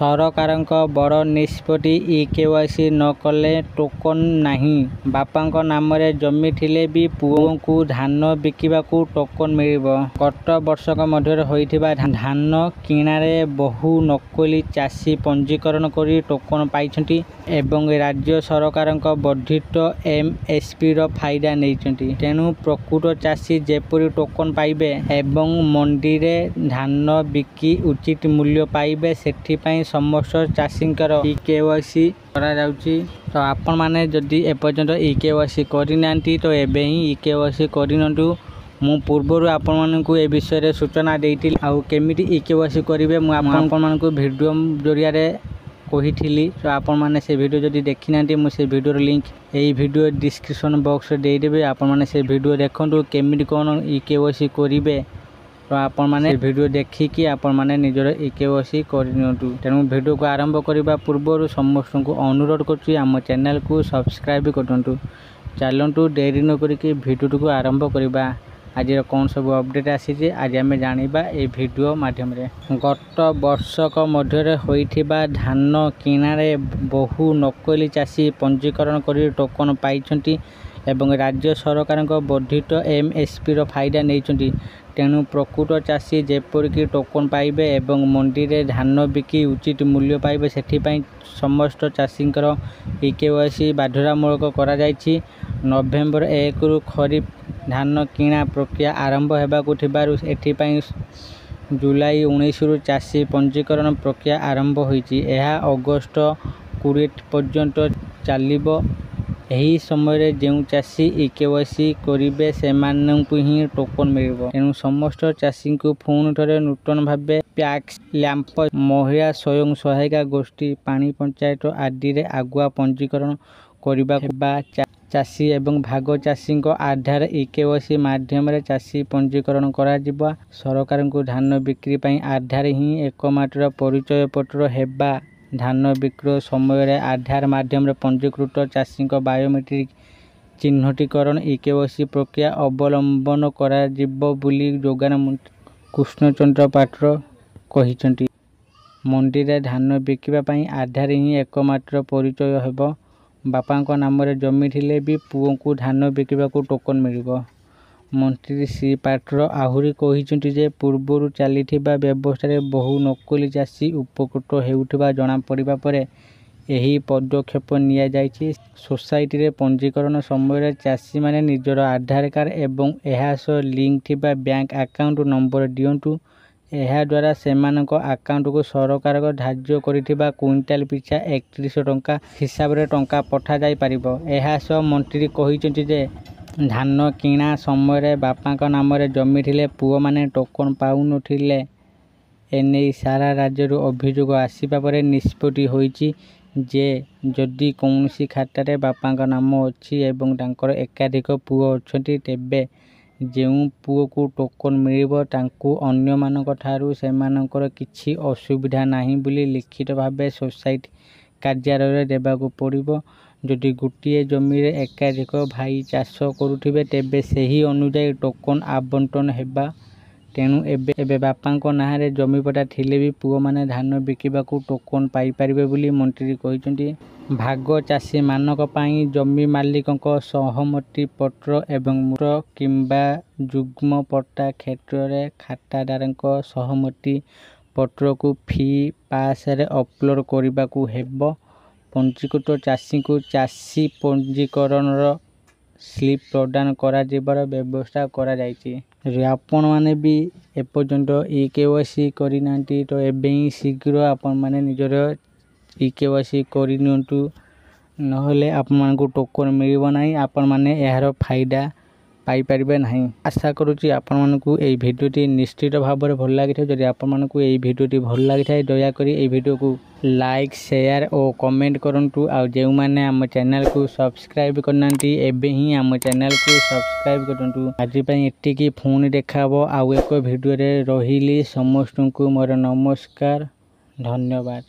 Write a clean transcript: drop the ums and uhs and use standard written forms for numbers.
ସରକାରଙ୍କ ବଡ଼ ନିଷ୍ପତ୍ତି ଇକେୱାଇସି ନ କଲେ ଟୋକନ ନାହିଁ। ବାପାଙ୍କ ନାମରେ ଜମି ଥିଲେ ବି ପୁଅଙ୍କୁ ଧାନ ବିକିବାକୁ ଟୋକନ ମିଳିବ। ଗତ ବର୍ଷକ ମଧ୍ୟରେ ହୋଇଥିବା ଧାନ କିଣାରେ ବହୁ ନକଲି ଚାଷୀ ପଞ୍ଜୀକରଣ କରି ଟୋକନ ପାଇଛନ୍ତି ଏବଂ ରାଜ୍ୟ ସରକାରଙ୍କ ବର୍ଦ୍ଧିତ ଏମ୍ଏସ୍ପିର ଫାଇଦା ନେଇଛନ୍ତି। ତେଣୁ ପ୍ରକୃତ ଚାଷୀ ଯେପରି ଟୋକନ ପାଇବେ ଏବଂ ମଣ୍ଡିରେ ଧାନ ବିକି ଉଚିତ ମୂଲ୍ୟ ପାଇବେ ସେଥିପାଇଁ ସମସ୍ତ ଚାଷୀଙ୍କର ଇକେୱାଇସି କରାଯାଉଛି। ତ ଆପଣମାନେ ଯଦି ଏପର୍ଯ୍ୟନ୍ତ ଇକେୱାଇସି କରିନାହାନ୍ତି ତ ଏବେ ହିଁ ଇକେୱାଇସି କରିନିଅନ୍ତୁ। ମୁଁ ପୂର୍ବରୁ ଆପଣମାନଙ୍କୁ ଏ ବିଷୟରେ ସୂଚନା ଦେଇଥିଲି ଆଉ କେମିତି ଇକେୱାଇସି କରିବେ ମୁଁ ଆପଣମାନଙ୍କୁ ଭିଡ଼ିଓ ଜରିଆରେ କହିଥିଲି। ତ ଆପଣମାନେ ସେ ଭିଡ଼ିଓ ଯଦି ଦେଖିନାହାନ୍ତି ମୁଁ ସେ ଭିଡ଼ିଓର ଲିଙ୍କ୍ ଏହି ଭିଡ଼ିଓ ଡିସ୍କ୍ରିପସନ୍ ବକ୍ସରେ ଦେଇଦେବି। ଆପଣମାନେ ସେ ଭିଡ଼ିଓ ଦେଖନ୍ତୁ କେମିତି କ'ଣ ଇକେୱାଇସି କରିବେ। ତ ଆପଣମାନେ ଭିଡ଼ିଓ ଦେଖିକି ଆପଣମାନେ ନିଜର ଇକେୱାଇସି କରିନିଅନ୍ତୁ। ତେଣୁ ଭିଡ଼ିଓକୁ ଆରମ୍ଭ କରିବା ପୂର୍ବରୁ ସମସ୍ତଙ୍କୁ ଅନୁରୋଧ କରୁଛି ଆମ ଚ୍ୟାନେଲକୁ ସବସ୍କ୍ରାଇବ୍ କରନ୍ତୁ। ଚାଲନ୍ତୁ ଡେରି ନ କରିକି ଭିଡ଼ିଓଟିକୁ ଆରମ୍ଭ କରିବା। ଆଜିର କ'ଣ ସବୁ ଅପଡ଼େଟ୍ ଆସିଛି ଆଜି ଆମେ ଜାଣିବା ଏହି ଭିଡ଼ିଓ ମାଧ୍ୟମରେ। ଗତ ବର୍ଷକ ମଧ୍ୟରେ ହୋଇଥିବା ଧାନ କିଣାରେ ବହୁ ନକଲି ଚାଷୀ ପଞ୍ଜୀକରଣ କରି ଟୋକନ ପାଇଛନ୍ତି ଏବଂ ରାଜ୍ୟ ସରକାରଙ୍କ ବର୍ଦ୍ଧିତ ଏମ୍ଏସ୍ପିର ଫାଇଦା ନେଇଛନ୍ତି। ତେଣୁ ପ୍ରକୃତ ଚାଷୀ ଯେପରିକି ଟୋକନ ପାଇବେ ଏବଂ ମଣ୍ଡିରେ ଧାନ ବିକି ଉଚିତ ମୂଲ୍ୟ ପାଇବେ ସେଥିପାଇଁ ସମସ୍ତ ଚାଷୀଙ୍କର ଇକେୱାଇସି ବାଧ୍ୟତାମୂଳକ କରାଯାଇଛି। ନଭେମ୍ବର 1ରୁ ଖରିଫ ଧାନ କିଣା ପ୍ରକ୍ରିୟା ଆରମ୍ଭ ହେବାକୁ ଥିବାରୁ ଏଥିପାଇଁ ଜୁଲାଇ 19ରୁ ଚାଷୀ ପଞ୍ଜୀକରଣ ପ୍ରକ୍ରିୟା ଆରମ୍ଭ ହୋଇଛି। ଏହା ଅଗଷ୍ଟ 20 ପର୍ଯ୍ୟନ୍ତ ଚାଲିବ। ଏହି ସମୟରେ ଯେଉଁ ଚାଷୀ ଇକେୱାଇସି କରିବେ ସେମାନଙ୍କୁ ହିଁ ଟୋକନ ମିଳିବ। ତେଣୁ ସମସ୍ତ ଚାଷୀଙ୍କୁ ପୁଣି ଥରେ ନୂତନ ଭାବେ ପ୍ୟାକ୍ସ, ଲ୍ୟାମ୍ପ, ମହିଳା ସ୍ୱୟଂ ସହାୟିକା ଗୋଷ୍ଠୀ, ପାଣି ପଞ୍ଚାୟତ ଆଦିରେ ଆଗୁଆ ପଞ୍ଜୀକରଣ କରିବାକୁ ହେବା। ଚାଷୀ ଏବଂ ଭାଗ ଚାଷୀଙ୍କ ଆଧାର ଇକେୱାଇସି ମାଧ୍ୟମରେ ଚାଷୀ ପଞ୍ଜୀକରଣ କରାଯିବ। ସରକାରଙ୍କୁ ଧାନ ବିକ୍ରି ପାଇଁ ଆଧାର ହିଁ ଏକମାତ୍ର ପରିଚୟ ପତ୍ର ହେବା। ଧାନ ବିକ୍ରୟ ସମୟରେ ଆଧାର ମାଧ୍ୟମରେ ପଞ୍ଜୀକୃତ ଚାଷୀଙ୍କ ବାୟୋମେଟ୍ରିକ ଚିହ୍ନଟୀକରଣ ଇକେୱାଇସି ପ୍ରକ୍ରିୟା ଅବଲମ୍ବନ କରାଯିବ ବୋଲି ଯୋଗାଣ ମନ୍ତ୍ରୀ କୃଷ୍ଣଚନ୍ଦ୍ର ପାତ୍ର କହିଛନ୍ତି। ମଣ୍ଡିରେ ଧାନ ବିକିବା ପାଇଁ ଆଧାର ହିଁ ଏକମାତ୍ର ପରିଚୟ ହେବ। ବାପାଙ୍କ ନାମରେ ଜମି ଥିଲେ ବି ପୁଅଙ୍କୁ ଧାନ ବିକିବାକୁ ଟୋକନ ମିଳିବ। ମନ୍ତ୍ରୀ ଶ୍ରୀ ପାତ୍ର ଆହୁରି କହିଛନ୍ତି ଯେ ପୂର୍ବରୁ ଚାଲିଥିବା ବ୍ୟବସ୍ଥାରେ ବହୁ ନକଲି ଚାଷୀ ଉପକୃତ ହେଉଥିବା ଜଣାପଡ଼ିବା ପରେ ଏହି ପଦକ୍ଷେପ ନିଆଯାଇଛି। ସୋସାଇଟିରେ ପଞ୍ଜୀକରଣ ସମୟରେ ଚାଷୀମାନେ ନିଜର ଆଧାର କାର୍ଡ ଏବଂ ଏହା ସହ ଲିଙ୍କ ଥିବା ବ୍ୟାଙ୍କ ଆକାଉଣ୍ଟ ନମ୍ବର ଦିଅନ୍ତୁ। ଏହାଦ୍ୱାରା ସେମାନଙ୍କ ଆକାଉଣ୍ଟକୁ ସରକାର ଧାର୍ଯ୍ୟ କରିଥିବା କୁଇଣ୍ଟାଲ ପିଛା 3100 ଟଙ୍କା ହିସାବରେ ଟଙ୍କା ପଠାଯାଇପାରିବ। ଏହା ସହ ମନ୍ତ୍ରୀ କହିଛନ୍ତି ଯେ ଧାନ କିଣା ସମୟରେ ବାପାଙ୍କ ନାମରେ ଜମି ଥିଲେ ପୁଅମାନେ ଟୋକନ ପାଉନଥିଲେ। ଏନେଇ ସାରା ରାଜ୍ୟରୁ ଅଭିଯୋଗ ଆସିବା ପରେ ନିଷ୍ପତ୍ତି ହୋଇଛି ଯେ ଯଦି କୌଣସି ଖାତାରେ ବାପାଙ୍କ ନାମ ଅଛି ଏବଂ ତାଙ୍କର ଏକାଧିକ ପୁଅ ଅଛନ୍ତି ତେବେ ଯେଉଁ ପୁଅକୁ ଟୋକନ ମିଳିବ ତାଙ୍କୁ ଅନ୍ୟମାନଙ୍କ ଠାରୁ ସେମାନଙ୍କର କିଛି ଅସୁବିଧା ନାହିଁ ବୋଲି ଲିଖିତ ଭାବେ ସୋସାଇଟି କାର୍ଯ୍ୟାଳୟରେ ଦେବାକୁ ପଡ଼ିବ। ଯଦି ଗୋଟିଏ ଜମିରେ ଏକାଧିକ ଭାଇ ଚାଷ କରୁଥିବେ ତେବେ ସେହି ଅନୁଯାୟୀ ଟୋକନ ଆବଣ୍ଟନ ହେବା। ତେଣୁ ଏବେ ବାପାଙ୍କ ନାଁରେ ଜମିପଟା ଥିଲେ ବି ପୁଅମାନେ ଧାନ ବିକିବାକୁ ଟୋକନ ପାଇପାରିବେ ବୋଲି ମନ୍ତ୍ରୀ କହିଛନ୍ତି। ଭାଗ ଚାଷୀମାନଙ୍କ ପାଇଁ ଜମି ମାଲିକଙ୍କ ସହମତି ପତ୍ର ଏବଂ ମୂଳ କିମ୍ବା ଯୁଗ୍ମ ପଟ୍ଟା କ୍ଷେତ୍ରରେ ଖାତାଦାରଙ୍କ ସହମତି ପତ୍ରକୁ ଫି ପାସରେ ଅପଲୋଡ କରିବାକୁ ହେବ। ପଞ୍ଜୀକୃତ ଚାଷୀଙ୍କୁ ଚାଷୀ ପଞ୍ଜୀକରଣର ସ୍ଲିପ୍ ପ୍ରଦାନ କରାଯିବାର ବ୍ୟବସ୍ଥା କରାଯାଇଛି। ଯଦି ଆପଣମାନେ ବି ଏପର୍ଯ୍ୟନ୍ତ ଇକେୱାଇସି କରିନାହାନ୍ତି ତ ଏବେ ହିଁ ଶୀଘ୍ର ଆପଣମାନେ ନିଜର ଇକେୱାଇସି କରିନିଅନ୍ତୁ। ନହେଲେ ଆପଣମାନଙ୍କୁ ଟୋକନ ମିଳିବ ନାହିଁ। ଆପଣମାନେ ଏହାର ଫାଇଦା ପାଇପାରିବେ ନାହିଁ। ଆଶା କରୁଛି ଆପଣମାନଙ୍କୁ ଏହି ଭିଡ଼ିଓଟି ନିଶ୍ଚିତ ଭାବରେ ଭଲ ଲାଗିଥାଏ। ଯଦି ଆପଣମାନଙ୍କୁ ଏହି ଭିଡ଼ିଓଟି ଭଲ ଲାଗିଥାଏ ଦୟାକରି ଏହି ଭିଡ଼ିଓକୁ ଲାଇକ୍, ସେୟାର ଓ କମେଣ୍ଟ କରନ୍ତୁ। ଆଉ ଯେଉଁମାନେ ଆମ ଚ୍ୟାନେଲକୁ ସବସ୍କ୍ରାଇବ୍ କରିନାହାନ୍ତି ଏବେ ହିଁ ଆମ ଚ୍ୟାନେଲକୁ ସବସ୍କ୍ରାଇବ୍ କରନ୍ତୁ। ଆଜି ପାଇଁ ଏତିକି, ପୁଣି ଦେଖା ହେବ ଆଉ ଏକ ଭିଡ଼ିଓରେ। ରହିଲି ସମସ୍ତଙ୍କୁ ମୋର ନମସ୍କାର, ଧନ୍ୟବାଦ।